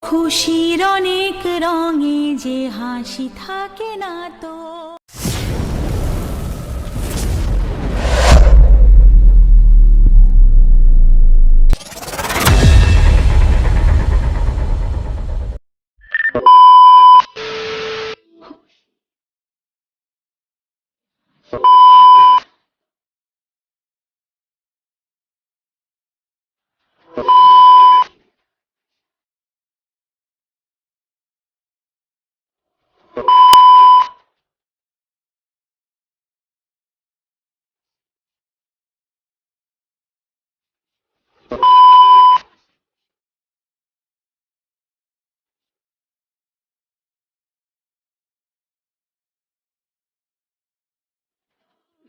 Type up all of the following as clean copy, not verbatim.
খুশির অনেক রঙে যে হাসি থাকে না তো।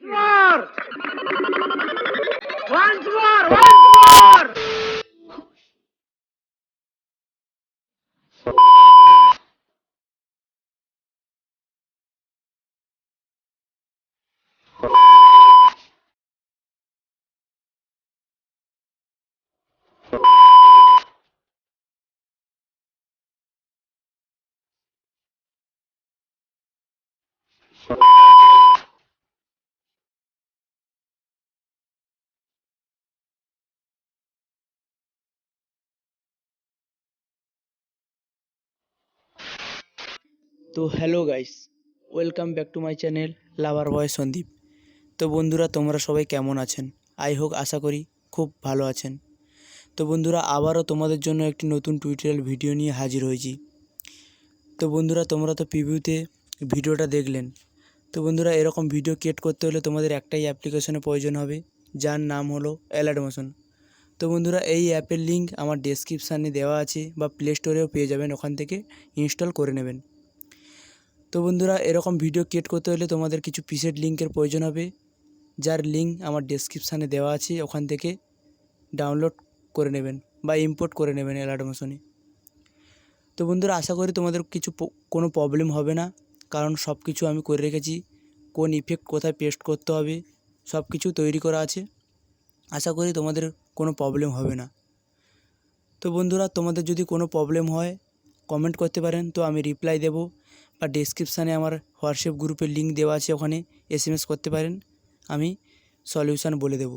More! Once more! Once more! তো hello guys, welcome back to my channel lover boy Sandeep. তো বন্ধুরা, তোমরা সবাই কেমন আছেন? আশা করি খুব ভালো আছেন। তো বন্ধুরা, আবারও তোমাদের জন্য একটি নতুন টিউটোরিয়াল ভিডিও নিয়ে হাজির হয়েছি। তো বন্ধুরা, তোমরা তো প্রিভিউতে ভিডিওটা দেখলেন। তো বন্ধুরা, এরকম ভিডিও ক্রিয়েট করতে হলে তোমাদের একটাই অ্যাপ্লিকেশনের প্রয়োজন হবে, যার নাম হলো অ্যালাডমোশন। তো বন্ধুরা, এই অ্যাপের লিঙ্ক আমার ডেসক্রিপশানে দেওয়া আছে, বা প্লে স্টোরেও পেয়ে যাবেন, ওখান থেকে ইনস্টল করে নেবেন। তো বন্ধুরা, এরকম ভিডিও ক্রিয়েট করতে হলে তোমাদের কিছু প্রিসেট লিঙ্কের প্রয়োজন হবে, যার লিঙ্ক আমার ডেসক্রিপশানে দেওয়া আছে, ওখান থেকে ডাউনলোড করে নেবেন বা ইম্পোর্ট করে নেবেন অ্যালাডমোশনে। তো বন্ধুরা, আশা করি তোমাদের কোনো প্রবলেম হবে না, কারণ সব কিছু আমি করে রেখেছি। কোন ইফেক্ট কোথায় পেস্ট করতে হবে সব কিছু তৈরি করা আছে। আশা করি তোমাদের কোনো প্রবলেম হবে না। তো বন্ধুরা, তোমাদের যদি কোনো প্রবলেম হয় কমেন্ট করতে পারেন, তো আমি রিপ্লাই দেব, বা ডেসক্রিপশানে আমার হোয়াটসঅ্যাপ গ্রুপের লিঙ্ক দেওয়া আছে, ওখানে SMS করতে পারেন, আমি সলিউশান বলে দেব।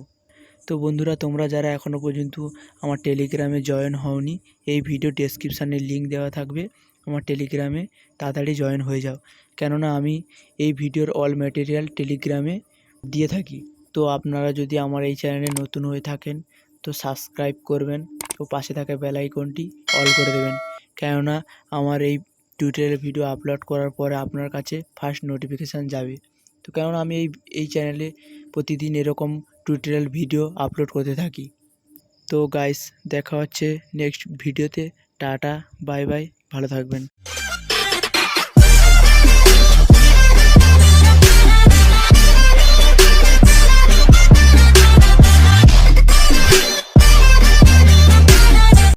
তো বন্ধুরা, তোমরা যারা এখনও পর্যন্ত আমার টেলিগ্রামে জয়েন হওনি, এই ভিডিও ডেসক্রিপশানে লিঙ্ক দেওয়া থাকবে, আমার টেলিগ্রামে তাড়াতাড়ি জয়েন হয়ে যাও, কেননা আমি এই ভিডিওর অল ম্যাটেরিয়াল টেলিগ্রামে দিয়ে থাকি। তো আপনারা যদি আমার এই চ্যানেলে নতুন হয়ে থাকেন, তো সাবস্ক্রাইব করবেন ও পাশে থাকা বেল আইকনটি অল করে দেবেন, কেননা আমার এই টিউটোরিয়াল ভিডিও আপলোড করার পরে আপনার কাছে ফার্স্ট নোটিফিকেশান যাবে। তো কেননা আমি এই চ্যানেলে প্রতিদিন এরকম টিউটোরিয়াল ভিডিও আপলোড করতে থাকি। তো গাইস, দেখা হচ্ছে নেক্সট ভিডিওতে। টাটা, বাই বাই, ভালো থাকবেন।